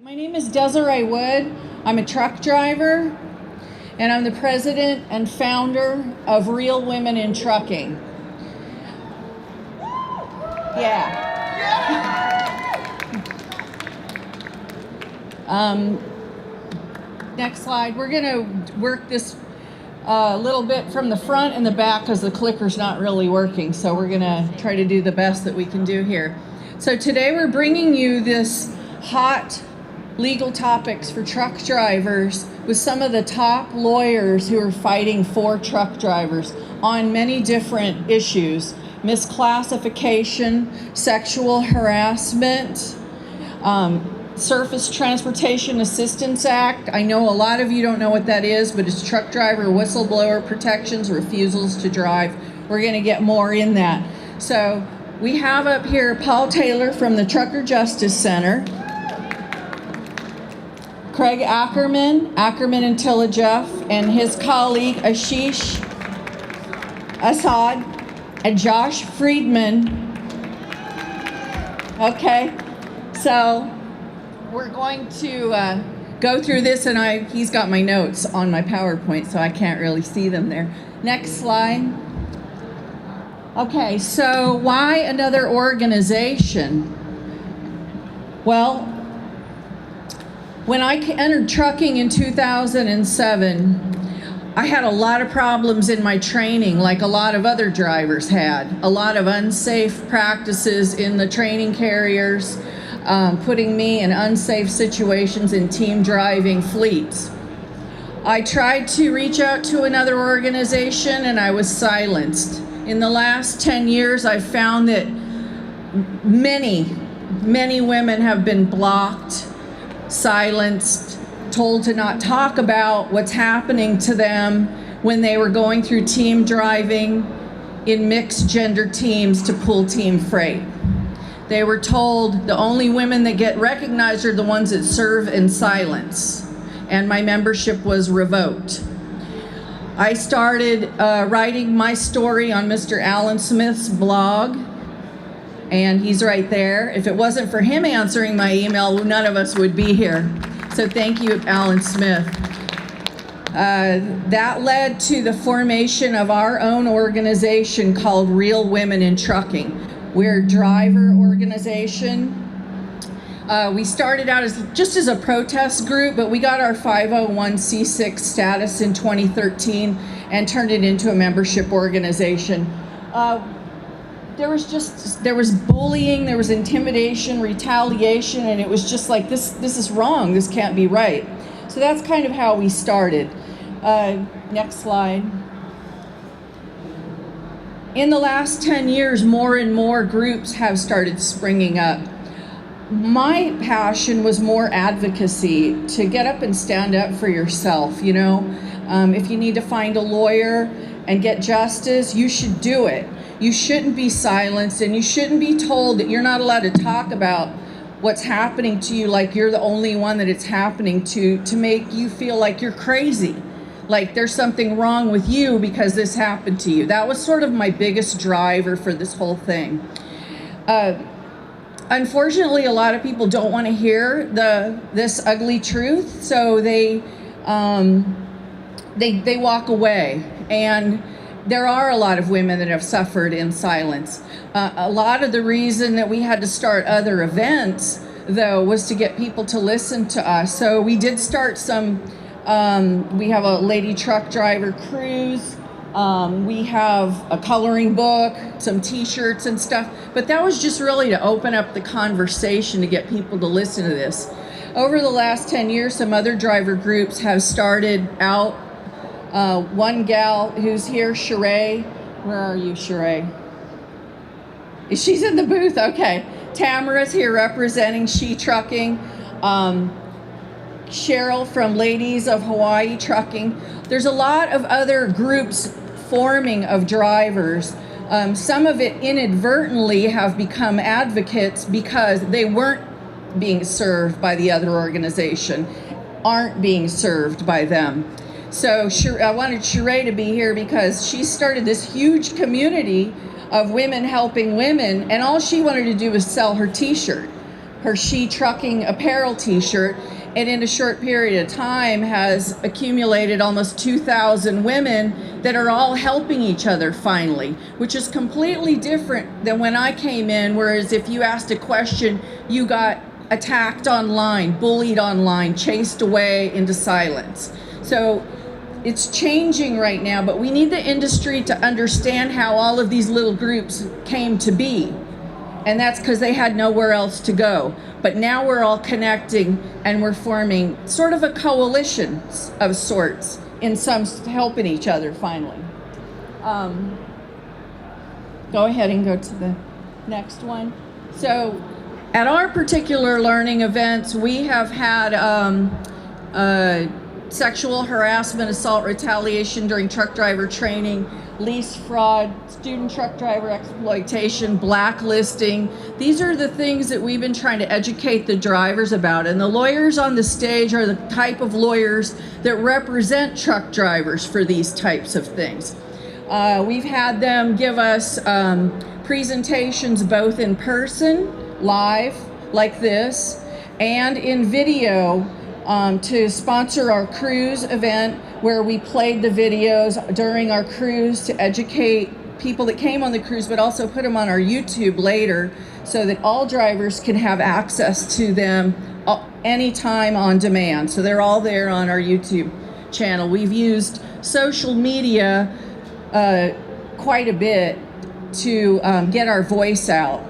My name is Desiree Wood. I'm a truck driver, and I'm the president and founder of Real Women in Trucking. Yeah. Next slide. We're going to work this a little bit from the front and the back because the clicker's not really working. So we're going to try to do the best that we can do here. So today we're bringing you this hot legal topics for truck drivers with some of the top lawyers who are fighting for truck drivers on many different issues: misclassification, sexual harassment, Surface Transportation Assistance Act. I know a lot of you don't know what that is, but it's truck driver whistleblower protections, refusals to drive. We're going to get more in that. So we have up here Paul Taylor from the Trucker Justice Center, Craig Ackerman and Tilla and his colleague Ashish Assad, and Josh Friedman. Okay, so we're going to go through this, and he's got my notes on my PowerPoint, so I can't really see them there. Next slide. Okay, so why another organization? Well, when I entered trucking in 2007, I had a lot of problems in my training, like a lot of other drivers had. A lot of unsafe practices in the training carriers, putting me in unsafe situations in team driving fleets. I tried to reach out to another organization and I was silenced. In the last 10 years, I've found that many women have been blocked, silenced, told to not talk about what's happening to them when they were going through team driving in mixed gender teams to pull team freight. They were told the only women that get recognized are the ones that serve in silence, and my membership was revoked. I started writing my story on Mr. Alan Smith's blog, and he's right there. If it wasn't for him answering my email, none of us would be here. So thank you, Alan Smith. That led to the formation of our own organization called Real Women in Trucking. We're a driver organization. We started out just as a protest group, but we got our 501c6 status in 2013 and turned it into a membership organization. There was bullying, there was intimidation, retaliation, and it was just like, this is wrong, this can't be right. So that's kind of how we started. Next slide. In the last 10 years, more and more groups have started springing up. My passion was more advocacy, to get up and stand up for yourself, you know. If you need to find a lawyer and get justice, you should do it. You shouldn't be silenced, and you shouldn't be told that you're not allowed to talk about what's happening to you like you're the only one that it's happening to make you feel like you're crazy, like there's something wrong with you because this happened to you. That was sort of my biggest driver for this whole thing. Unfortunately, a lot of people don't want to hear this ugly truth, so they walk away. And there are a lot of women that have suffered in silence. A lot of the reason that we had to start other events, though, was to get people to listen to us. So we did start some, we have a lady truck driver cruise, we have a coloring book, some t-shirts and stuff, but that was just really to open up the conversation to get people to listen to this. Over the last 10 years, some other driver groups have started out. One gal who's here, Sheree. Where are you, Sheree? She's in the booth, okay. Tamara's here representing She Trucking. Cheryl from Ladies of Hawaii Trucking. There's a lot of other groups forming of drivers. Some of it inadvertently have become advocates because they weren't being served by the other organization, aren't being served by them. So I wanted Sheree to be here because she started this huge community of women helping women, and all she wanted to do was sell her t-shirt. her She Trucking Apparel t-shirt, and in a short period of time has accumulated almost 2,000 women that are all helping each other finally, which is completely different than when I came in, whereas if you asked a question, you got attacked online, bullied online, chased away into silence. So it's changing right now, but we need the industry to understand how all of these little groups came to be. And that's because they had nowhere else to go. But now we're all connecting and we're forming sort of a coalition of sorts, in some helping each other finally. Go ahead and go to the next one. So at our particular learning events, we have had sexual harassment, assault, retaliation during truck driver training, lease fraud, student truck driver exploitation, blacklisting. These are the things that we've been trying to educate the drivers about. And the lawyers on the stage are the type of lawyers that represent truck drivers for these types of things. We've had them give us presentations both in person, live, like this, and in video to sponsor our cruise event, where we played the videos during our cruise to educate people that came on the cruise, but also put them on our YouTube later so that all drivers can have access to them anytime on demand. So they're all there on our YouTube channel. We've used social media quite a bit to get our voice out.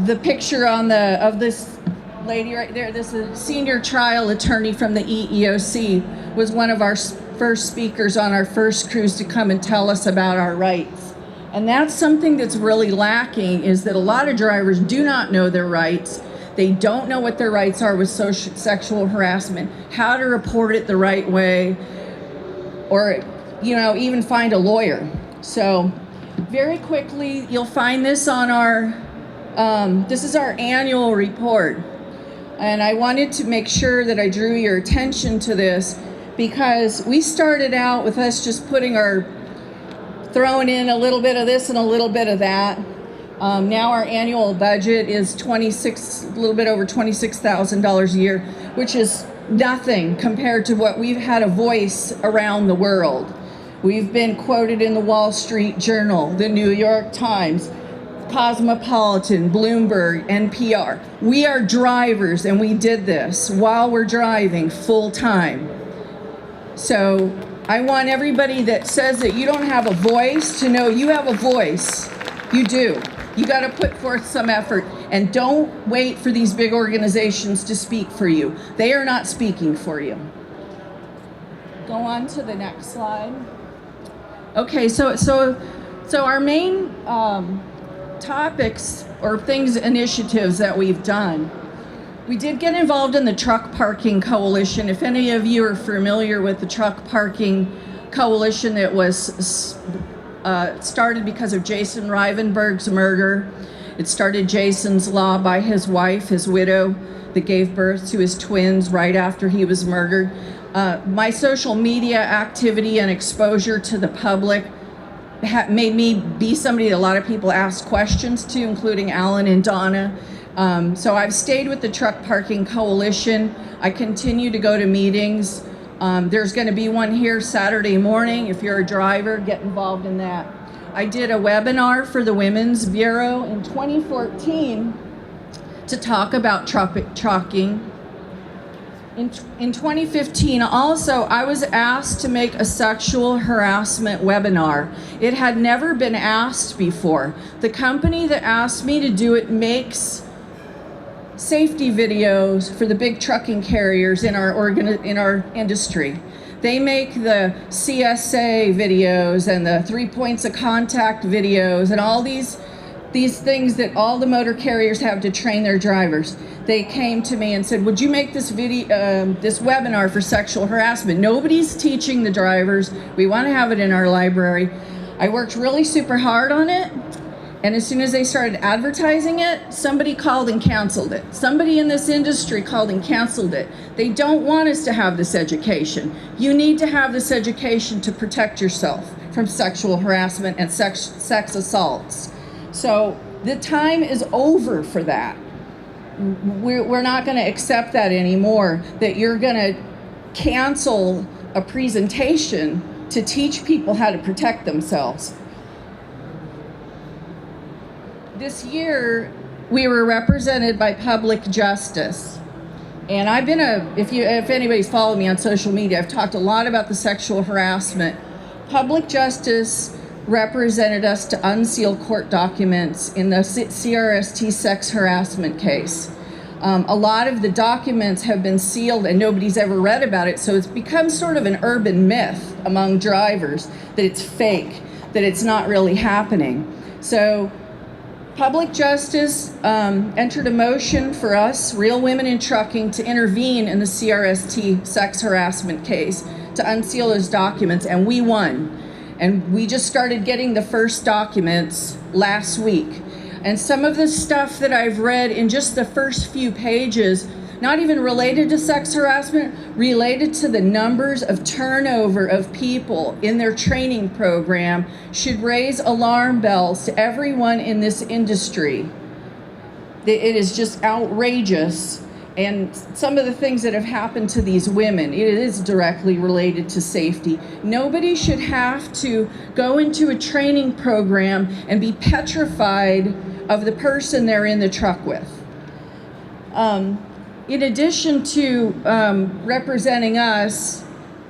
The picture of this lady right there, this is a senior trial attorney from the EEOC, was one of our first speakers on our first cruise to come and tell us about our rights. And that's something that's really lacking, is that a lot of drivers do not know their rights. They don't know what their rights are with sexual harassment, how to report it the right way, or even find a lawyer. So very quickly, you'll find this on our, this is our annual report. And I wanted to make sure that I drew your attention to this, because we started out with us just throwing in a little bit of this and a little bit of that. Now our annual budget is a little bit over $26,000 a year, which is nothing compared to what we've had a voice around the world. We've been quoted in the Wall Street Journal, the New York Times, Cosmopolitan, Bloomberg, NPR. We are drivers, and we did this while we're driving full time. So I want everybody that says that you don't have a voice to know you have a voice. You do. You got to put forth some effort, and don't wait for these big organizations to speak for you. They are not speaking for you. Go on to the next slide. Okay, so our main topics or initiatives that we've done. We did get involved in the Truck Parking Coalition. If any of you are familiar with the Truck Parking Coalition, that was started because of Jason Rivenberg's murder. It started Jason's law by his wife, his widow, that gave birth to his twins right after he was murdered. My social media activity and exposure to the public made me be somebody that a lot of people ask questions to, including Alan and Donna. So I've stayed with the Truck Parking Coalition. I continue to go to meetings. There's going to be one here Saturday morning. If you're a driver, get involved in that. I did a webinar for the Women's Bureau in 2014 to talk about trucking. In 2015, also, I was asked to make a sexual harassment webinar. It had never been asked before. The company that asked me to do it makes safety videos for the big trucking carriers in our industry. They make the CSA videos and the 3 points of contact videos and all these things that all the motor carriers have to train their drivers. They came to me and said, would you make this webinar for sexual harassment? Nobody's teaching the drivers. We want to have it in our library. I worked really super hard on it. And as soon as they started advertising it, somebody called and canceled it. Somebody in this industry called and canceled it. They don't want us to have this education. You need to have this education to protect yourself from sexual harassment and sex assaults. So The time is over for that. We're not going to accept that anymore, that you're going to cancel a presentation to teach people how to protect themselves. This year, we were represented by Public Justice. And I've been if anybody's followed me on social media, I've talked a lot about the sexual harassment. Public Justice represented us to unseal court documents in the CRST sex harassment case. A lot of the documents have been sealed and nobody's ever read about it, so it's become sort of an urban myth among drivers that it's fake, that it's not really happening. So Public Justice entered a motion for us, Real Women in Trucking, to intervene in the CRST sex harassment case to unseal those documents, and we won. And we just started getting the first documents last week. And some of the stuff that I've read in just the first few pages, not even related to sex harassment, related to the numbers of turnover of people in their training program, should raise alarm bells to everyone in this industry. It is just outrageous. And some of the things that have happened to these women, it is directly related to safety. Nobody should have to go into a training program and be petrified of the person they're in the truck with. In addition to representing us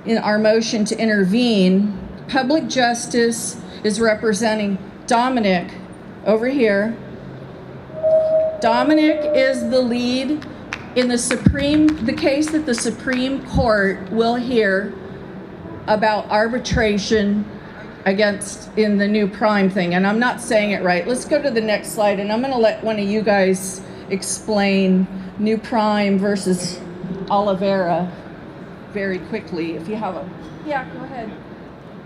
in our motion to intervene, Public Justice is representing Dominic over here. Dominic is the lead in the case that the Supreme Court will hear about arbitration in the new prime thing. And I'm not saying it right. Let's go to the next slide, and I'm going to let one of you guys explain new prime versus Oliveira very quickly. If you have yeah, go ahead.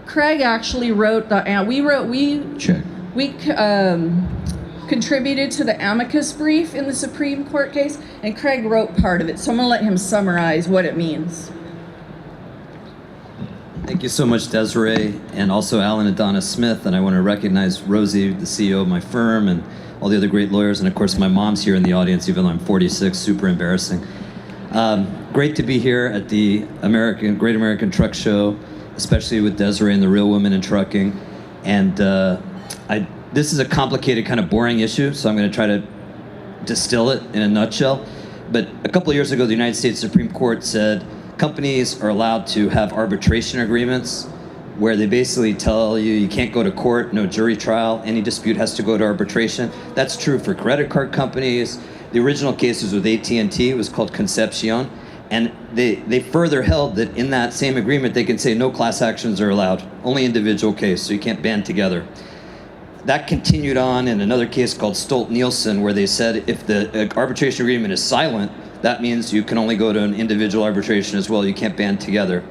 Craig actually wrote we contributed to the amicus brief in the Supreme Court case, and Craig wrote part of it. So I'm going to let him summarize what it means. Thank you so much, Desiree, and also Alan and Donna Smith. And I want to recognize Rosie, the CEO of my firm, and all the other great lawyers. And of course, my mom's here in the audience, even though I'm 46, super embarrassing. Great to be here at the Great American Truck Show, especially with Desiree and the Real Women in Trucking. And this is a complicated, kind of boring issue, so I'm going to try to distill it in a nutshell. But a couple of years ago, the United States Supreme Court said companies are allowed to have arbitration agreements where they basically tell you can't go to court, no jury trial, any dispute has to go to arbitration. That's true for credit card companies. The original case was with AT&T, it was called Concepcion, and they further held that in that same agreement they can say no class actions are allowed, only individual case, so you can't band together. That continued on in another case called Stolt-Nielsen, where they said if the arbitration agreement is silent, that means you can only go to an individual arbitration as well, you can't band together.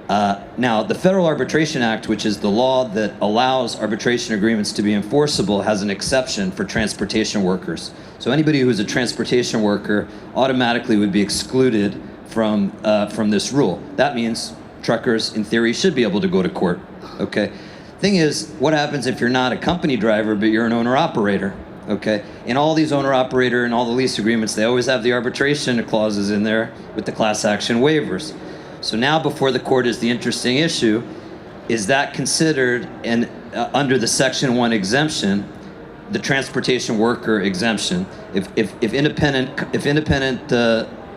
Now, the Federal Arbitration Act, which is the law that allows arbitration agreements to be enforceable, has an exception for transportation workers. So anybody who's a transportation worker automatically would be excluded from this rule. That means truckers, in theory, should be able to go to court, okay? Thing is, what happens if you're not a company driver, but you're an owner-operator, okay? In all these owner-operator and all the lease agreements, they always have the arbitration clauses in there with the class action waivers. So now before the court is the interesting issue, is that considered under the Section 1 exemption, the transportation worker exemption? If independent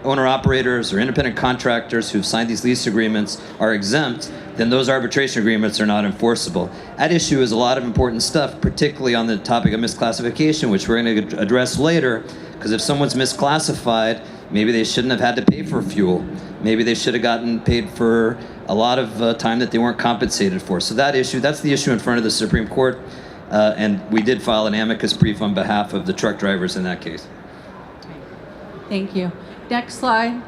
owner-operators or independent contractors who've signed these lease agreements are exempt, then those arbitration agreements are not enforceable. At issue is a lot of important stuff, particularly on the topic of misclassification, which we're going to address later, because if someone's misclassified, maybe they shouldn't have had to pay for fuel. Maybe they should have gotten paid for a lot of time that they weren't compensated for. So that's the issue in front of the Supreme Court, and we did file an amicus brief on behalf of the truck drivers in that case. Thank you. Next slide.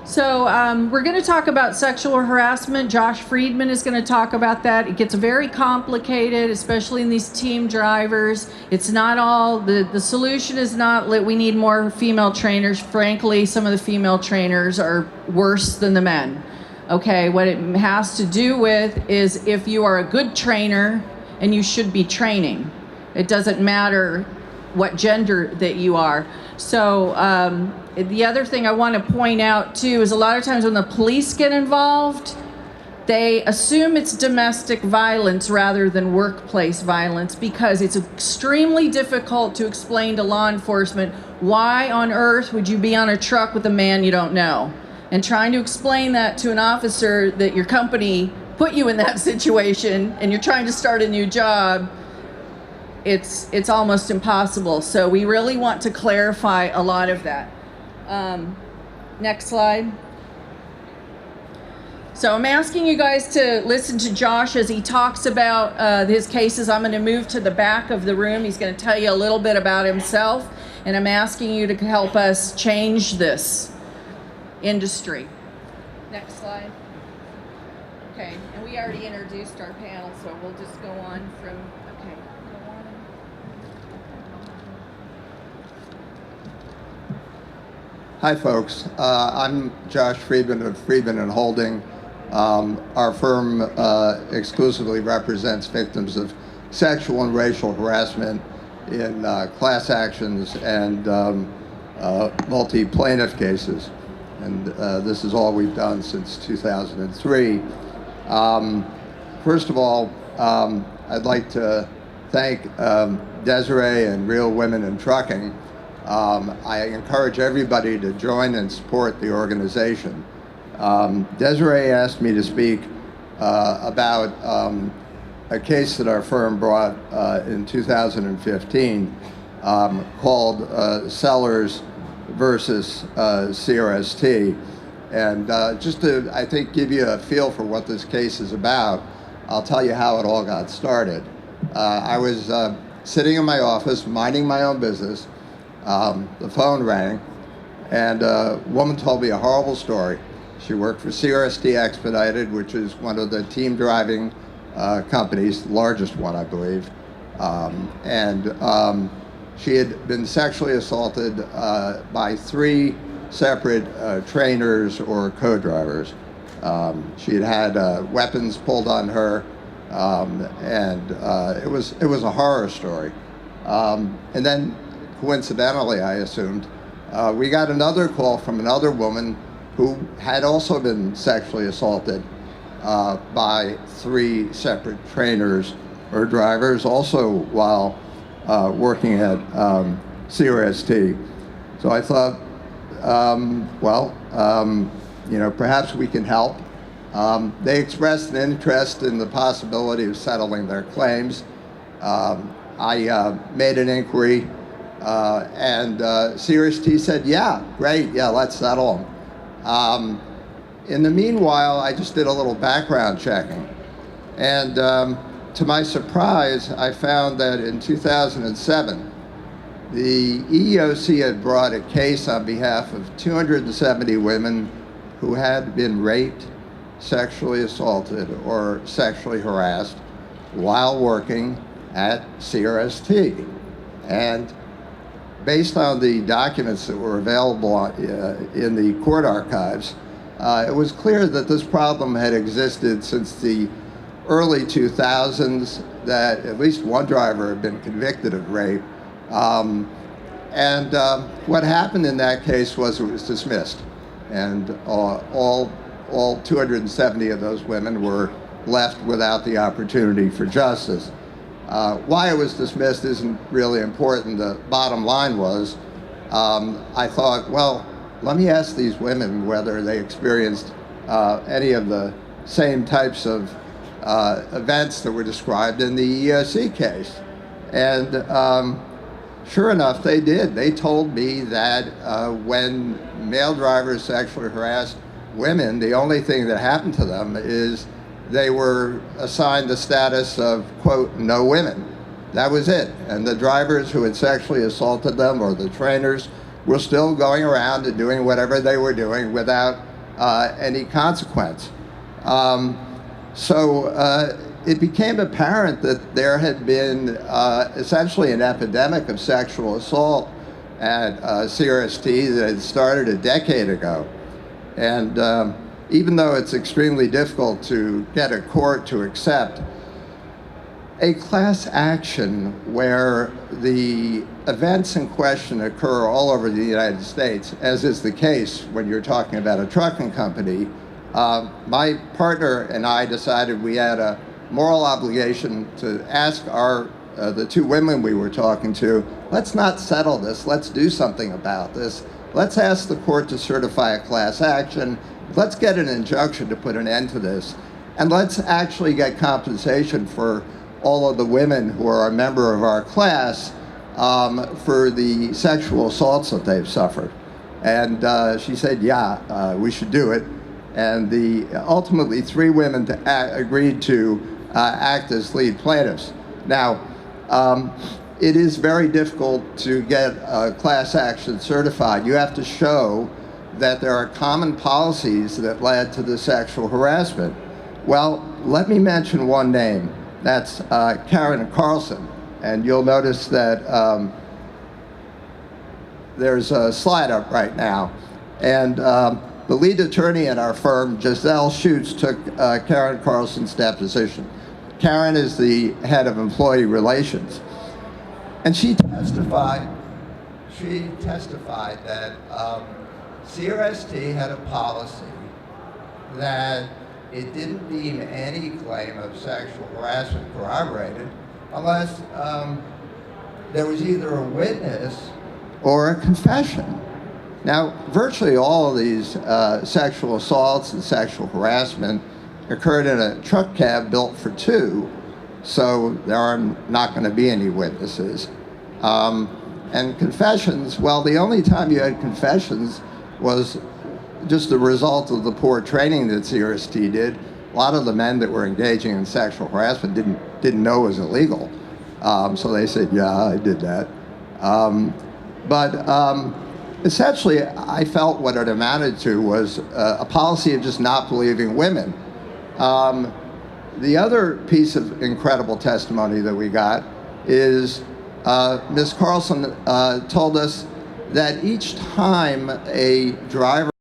So we're going to talk about sexual harassment. Josh Friedman is going to talk about that. It gets very complicated, especially in these team drivers. It's not all, the solution is not that we need more female trainers. Frankly, some of the female trainers are worse than the men. Okay, what it has to do with is if you are a good trainer, and you should be training. It doesn't matter what gender that you are. So the other thing I want to point out too is a lot of times when the police get involved, they assume it's domestic violence rather than workplace violence, because it's extremely difficult to explain to law enforcement why on earth would you be on a truck with a man you don't know. And trying to explain that to an officer that your company put you in that situation and you're trying to start a new job, it's almost impossible. So we really want to clarify a lot of that. Next slide. So I'm asking you guys to listen to Josh as he talks about his cases. I'm going to move to the back of the room. He's going to tell you a little bit about himself, and I'm asking you to help us change this industry. Next slide. Okay, and we already introduced our panel, so we'll just go on from, okay. Go on. Hi, folks. I'm Josh Friedman of Friedman and Holding. Our firm exclusively represents victims of sexual and racial harassment in class actions and multi-plaintiff cases. And this is all we've done since 2003. First of all, I'd like to thank Desiree and Real Women in Trucking. I encourage everybody to join and support the organization. Desiree asked me to speak about a case that our firm brought in 2015 called Sellers versus CRST. And just to, I think, give you a feel for what this case is about, I'll tell you how it all got started. I was sitting in my office, minding my own business. The phone rang, and a woman told me a horrible story. She worked for CRST Expedited, which is one of the team driving companies, the largest one, I believe. She had been sexually assaulted by 3 separate trainers or co-drivers. She had weapons pulled on her, and it was a horror story. And then, coincidentally, I assumed, we got another call from another woman who had also been sexually assaulted by 3 separate trainers or drivers, also while working at CRST. So I thought, perhaps we can help. They expressed an interest in the possibility of settling their claims. I made an inquiry, and CRST said, yeah, great, yeah, let's settle them. In the meanwhile, I just did a little background checking. And to my surprise, I found that in 2007, the EEOC had brought a case on behalf of 270 women who had been raped, sexually assaulted, or sexually harassed while working at CRST. And based on the documents that were available in the court archives, it was clear that this problem had existed since the early 2000s, that at least one driver had been convicted of rape. What happened in that case was it was dismissed. And all 270 of those women were left without the opportunity for justice. Why it was dismissed isn't really important. The bottom line was, I thought, well, let me ask these women whether they experienced any of the same types of events that were described in the EEOC case. And sure enough, they did. They told me that when male drivers sexually harassed women, the only thing that happened to them is they were assigned the status of, quote, no women. That was it. And the drivers who had sexually assaulted them, or the trainers, were still going around and doing whatever they were doing without any consequence. It became apparent that there had been essentially an epidemic of sexual assault at CRST that had started a decade ago. And even though it's extremely difficult to get a court to accept a class action where the events in question occur all over the United States, as is the case when you're talking about a trucking company, my partner and I decided we had a moral obligation to ask the two women we were talking to, let's not settle this, let's do something about this. Let's ask the court to certify a class action. Let's get an injunction to put an end to this. And let's actually get compensation for all of the women who are a member of our class for the sexual assaults that they've suffered. And she said, yeah, we should do it. And ultimately 3 women agreed to act as lead plaintiffs. Now, it is very difficult to get a class action certified. You have to show that there are common policies that led to the sexual harassment. Well, let me mention one name. That's Karen Carlson. And you'll notice that there's a slide up right now. And the lead attorney in our firm, Giselle Schutz, took Karen Carlson's deposition. Karen is the head of employee relations. And she testified that CRST had a policy that it didn't deem any claim of sexual harassment corroborated unless there was either a witness or a confession. Now, virtually all of these sexual assaults and sexual harassment occurred in a truck cab built for 2, so there are not going to be any witnesses. And confessions, well, the only time you had confessions was just the result of the poor training that CRST did. A lot of the men that were engaging in sexual harassment didn't know it was illegal. So they said, yeah, I did that. But essentially, I felt what it amounted to was a policy of just not believing women. The other piece of incredible testimony that we got is Ms. Carlson told us that each time a driver